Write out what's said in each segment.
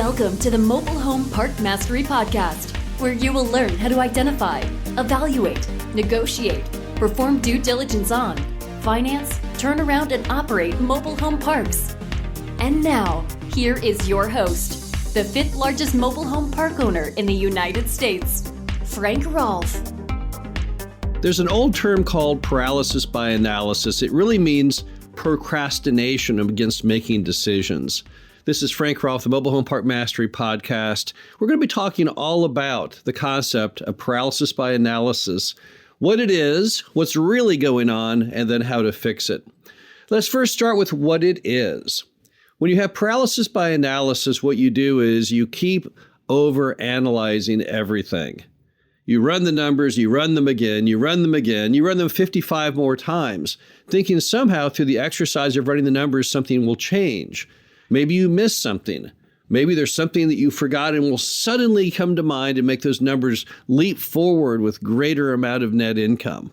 Welcome to the Mobile Home Park Mastery Podcast, where you will learn how to identify, evaluate, negotiate, perform due diligence on, finance, turn around, and operate mobile home parks. And now, here is your host, the fifth largest mobile home park owner in the United States, Frank Rolfe. There's an old term called paralysis by analysis. It really means procrastination against making decisions. This is Frank Rolfe, the Mobile Home Park Mastery Podcast. We're going to be talking all about the concept of paralysis by analysis, what it is, what's really going on, and then how to fix it. Let's first start with what it is. When you have paralysis by analysis, what you do is you keep over-analyzing everything. You run the numbers, you run them again, you run them again, you run them 55 more times, thinking somehow through the exercise of running the numbers, something will change. Maybe you missed something. Maybe there's something that you forgot and will suddenly come to mind and make those numbers leap forward with greater amount of net income.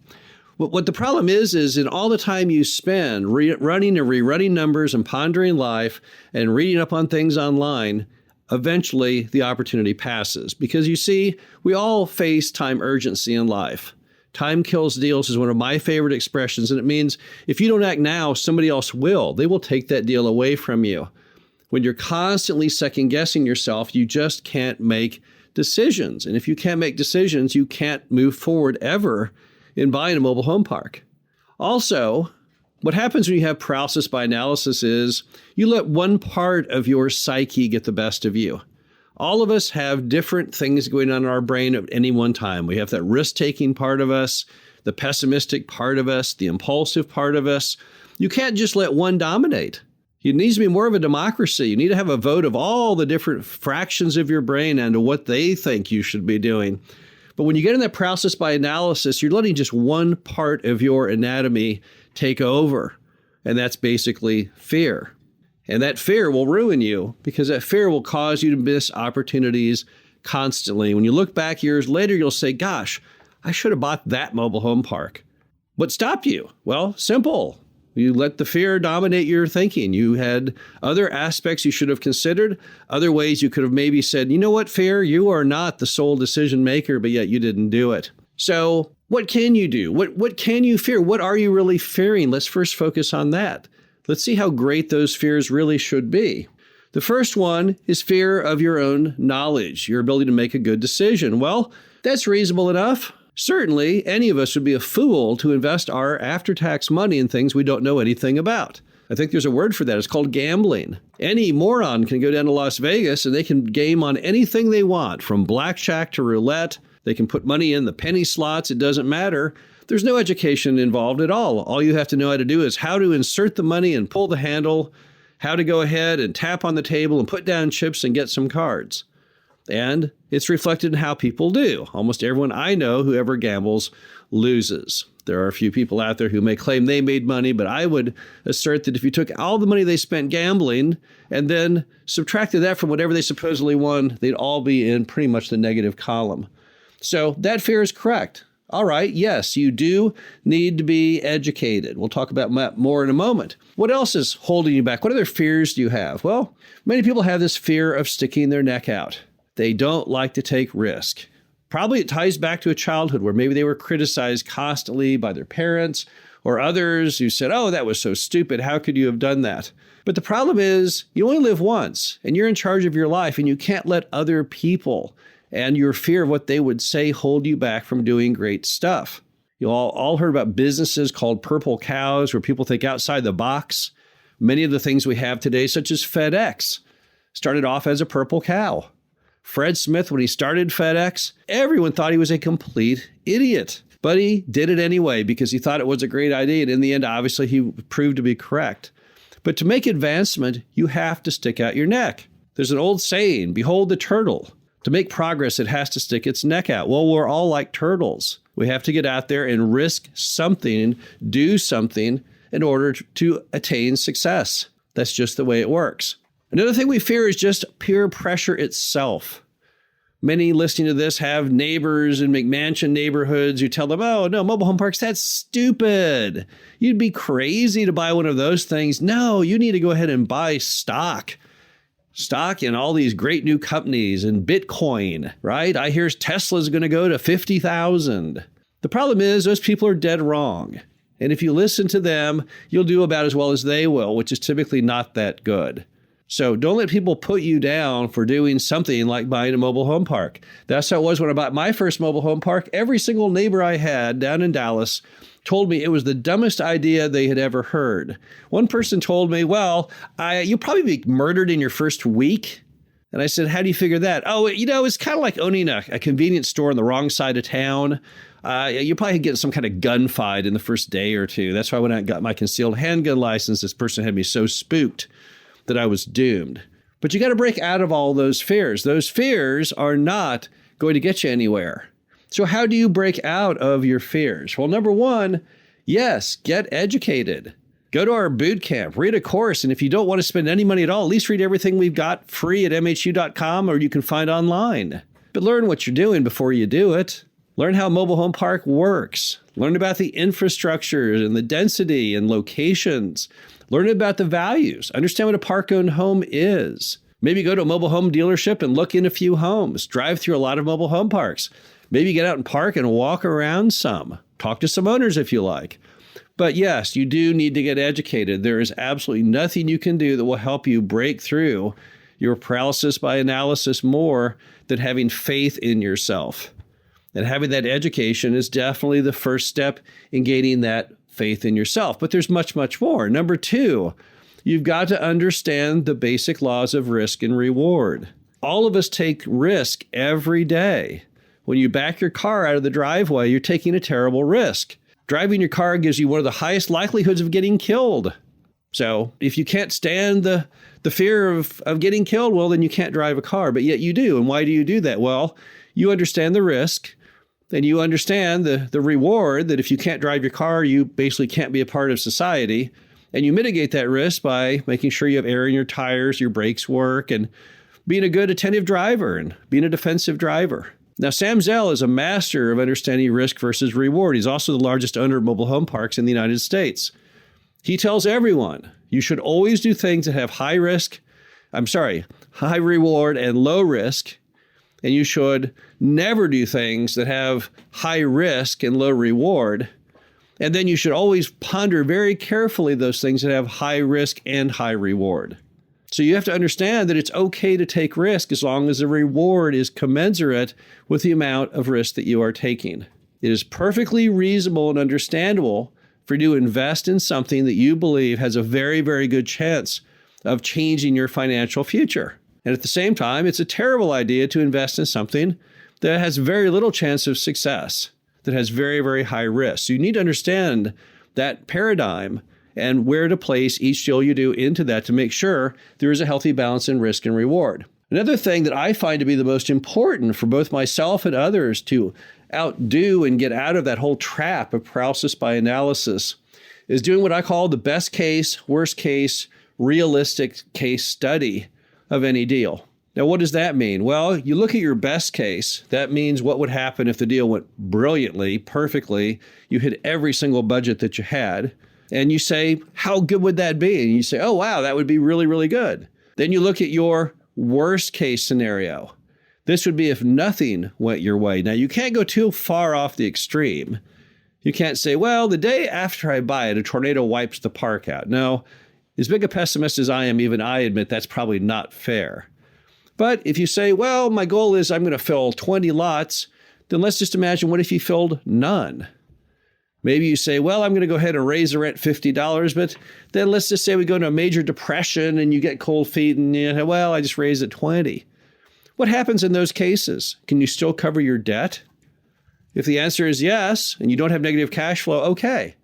What the problem is in all the time you spend running and rerunning numbers and pondering life and reading up on things online, eventually the opportunity passes. Because you see, we all face time urgency in life. Time kills deals is one of my favorite expressions, and it means if you don't act now, somebody else will. They will take that deal away from you. When you're constantly second-guessing yourself, you just can't make decisions. And if you can't make decisions, you can't move forward ever in buying a mobile home park. Also, what happens when you have paralysis by analysis is you let one part of your psyche get the best of you. All of us have different things going on in our brain at any one time. We have that risk-taking part of us, the pessimistic part of us, the impulsive part of us. You can't just let one dominate. It needs to be more of a democracy. You need to have a vote of all the different fractions of your brain and what they think you should be doing. But when you get in that paralysis by analysis, you're letting just one part of your anatomy take over. And that's basically fear. And that fear will ruin you because that fear will cause you to miss opportunities constantly. When you look back years later, you'll say, gosh, I should have bought that mobile home park. What stopped you? Well, simple. You let the fear dominate your thinking. You had other aspects you should have considered, other ways you could have maybe said, you know what, fear, you are not the sole decision maker, but yet you didn't do it. So what can you do? What can you fear? What are you really fearing? Let's first focus on that. Let's see how great those fears really should be. The first one is fear of your own knowledge, your ability to make a good decision. Well, that's reasonable enough. Certainly, any of us would be a fool to invest our after-tax money in things we don't know anything about. I think there's a word for that. It's called gambling. Any moron can go down to Las Vegas and they can game on anything they want, from blackjack to roulette. They can put money in the penny slots. It doesn't matter. There's no education involved at all. All you have to know how to do is how to insert the money and pull the handle, how to go ahead and tap on the table and put down chips and get some cards. And it's reflected in how people do. Almost everyone I know who ever gambles loses. There are a few people out there who may claim they made money, but I would assert that if you took all the money they spent gambling and then subtracted that from whatever they supposedly won, they'd all be in pretty much the negative column. So that fear is correct. All right, yes, you do need to be educated. We'll talk about that more in a moment. What else is holding you back? What other fears do you have? Well, many people have this fear of sticking their neck out. They don't like to take risk. Probably it ties back to a childhood where maybe they were criticized constantly by their parents or others who said, oh, that was so stupid. How could you have done that? But the problem is you only live once and you're in charge of your life and you can't let other people and your fear of what they would say hold you back from doing great stuff. You all heard about businesses called purple cows where people think outside the box. Many of the things we have today, such as FedEx, started off as a purple cow. Fred Smith, when he started FedEx, everyone thought he was a complete idiot. But he did it anyway because he thought it was a great idea. And in the end, obviously, he proved to be correct. But to make advancement, you have to stick out your neck. There's an old saying, behold the turtle. To make progress, it has to stick its neck out. Well, we're all like turtles. We have to get out there and risk something, do something in order to attain success. That's just the way it works. Another thing we fear is just peer pressure itself. Many listening to this have neighbors in McMansion neighborhoods who tell them, oh, no, mobile home parks, that's stupid. You'd be crazy to buy one of those things. No, you need to go ahead and buy stock. stock in all these great new companies and Bitcoin, right? I hear Tesla's going to go to 50,000. The problem is those people are dead wrong. And if you listen to them, you'll do about as well as they will, which is typically not that good. So don't let people put you down for doing something like buying a mobile home park. That's how it was when I bought my first mobile home park. Every single neighbor I had down in Dallas told me it was the dumbest idea they had ever heard. One person told me, well, you'll probably be murdered in your first week. And I said, how do you figure that? Oh, it's kind of like owning a convenience store on the wrong side of town. You probably get some kind of gunfight in the first day or two. That's why when I got my concealed handgun license, this person had me so spooked that I was doomed. But you got to break out of all those fears. Those fears are not going to get you anywhere. So how do you break out of your fears? Well, number one, yes, get educated. Go to our boot camp, read a course. And if you don't want to spend any money at all, at least read everything we've got free at mhu.com or you can find online. But learn what you're doing before you do it. Learn how a mobile home park works. Learn about the infrastructure and the density and locations. Learn about the values. Understand what a park-owned home is. Maybe go to a mobile home dealership and look in a few homes. Drive through a lot of mobile home parks. Maybe get out and park and walk around some. Talk to some owners if you like. But yes, you do need to get educated. There is absolutely nothing you can do that will help you break through your paralysis by analysis more than having faith in yourself. And having that education is definitely the first step in gaining that faith in yourself. But there's much, much more. Number two, you've got to understand the basic laws of risk and reward. All of us take risk every day. When you back your car out of the driveway, you're taking a terrible risk. Driving your car gives you one of the highest likelihoods of getting killed. So if you can't stand the fear of getting killed, well, then you can't drive a car, but yet you do. And why do you do that? Well, you understand the risk. Then you understand the reward that if you can't drive your car, you basically can't be a part of society. And you mitigate that risk by making sure you have air in your tires, your brakes work, and being a good attentive driver and being a defensive driver. Now, Sam Zell is a master of understanding risk versus reward. He's also the largest owner of mobile home parks in the United States. He tells everyone you should always do things that have high reward and low risk. And you should never do things that have high risk and low reward. And then you should always ponder very carefully those things that have high risk and high reward. So you have to understand that it's okay to take risk as long as the reward is commensurate with the amount of risk that you are taking. It is perfectly reasonable and understandable for you to invest in something that you believe has a very, very good chance of changing your financial future. And at the same time, it's a terrible idea to invest in something that has very little chance of success, that has very, very high risk. So you need to understand that paradigm and where to place each deal you do into that to make sure there is a healthy balance in risk and reward. Another thing that I find to be the most important for both myself and others to outdo and get out of that whole trap of paralysis by analysis is doing what I call the best case, worst case, realistic case study of any deal. Now, what does that mean? Well, you look at your best case. That means what would happen if the deal went brilliantly, perfectly. You hit every single budget that you had. And you say, how good would that be? And you say, oh, wow, that would be really, really good. Then you look at your worst case scenario. This would be if nothing went your way. Now, you can't go too far off the extreme. You can't say, well, the day after I buy it, a tornado wipes the park out. No, as big a pessimist as I am, even I admit that's probably not fair. But if you say, well, my goal is I'm going to fill 20 lots, then let's just imagine what if you filled none? Maybe you say, well, I'm going to go ahead and raise the rent $50, but then let's just say we go into a major depression and you get cold feet and you know, well, I just raised it 20. What happens in those cases? Can you still cover your debt? If the answer is yes, and you don't have negative cash flow, okay,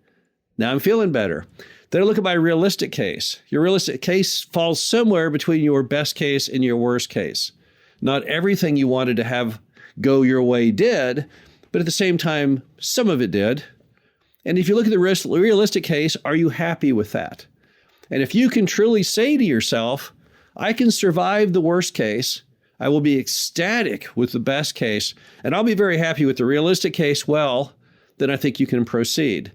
now I'm feeling better. Then I look at my realistic case. Your realistic case falls somewhere between your best case and your worst case. Not everything you wanted to have go your way did, but at the same time, some of it did. And if you look at the realistic case, are you happy with that? And if you can truly say to yourself, I can survive the worst case, I will be ecstatic with the best case, and I'll be very happy with the realistic case, well, then I think you can proceed.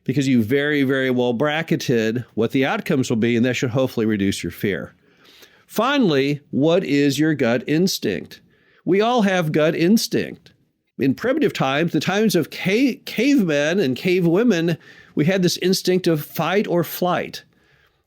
Because you very, very well bracketed what the outcomes will be, and that should hopefully reduce your fear. Finally, what is your gut instinct? We all have gut instinct. In primitive times, the times of cavemen and cavewomen, we had this instinct of fight or flight.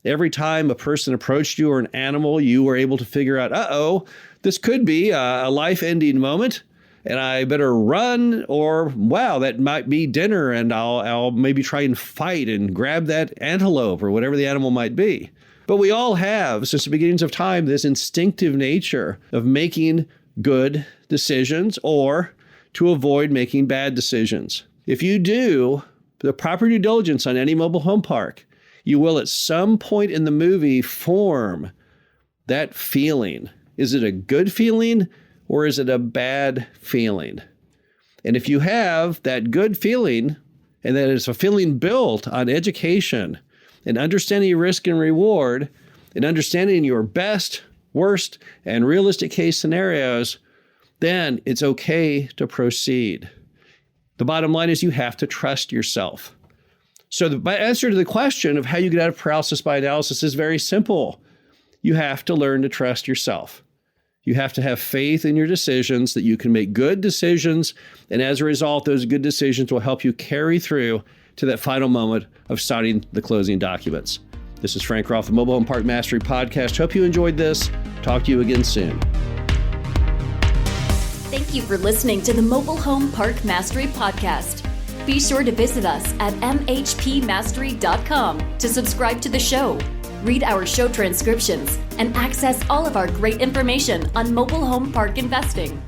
Every time a person approached you or an animal, you were able to figure out, this could be a life-ending moment, and I better run, or, wow, that might be dinner, and I'll maybe try and fight and grab that antelope or whatever the animal might be. But we all have, since the beginnings of time, this instinctive nature of making good decisions or to avoid making bad decisions. If you do the proper due diligence on any mobile home park, you will at some point in the movie form that feeling. Is it a good feeling or is it a bad feeling? And if you have that good feeling, and that it's a feeling built on education and understanding your risk and reward and understanding your best, worst, and realistic case scenarios, then it's okay to proceed. The bottom line is you have to trust yourself. So the answer to the question of how you get out of paralysis by analysis is very simple. You have to learn to trust yourself. You have to have faith in your decisions that you can make good decisions. And as a result, those good decisions will help you carry through to that final moment of signing the closing documents. This is Frank Roth, the Mobile Home Park Mastery Podcast. Hope you enjoyed this. Talk to you again soon. Thank you for listening to the Mobile Home Park Mastery Podcast. Be sure to visit us at mhpmastery.com to subscribe to the show, read our show transcriptions, and access all of our great information on mobile home park investing.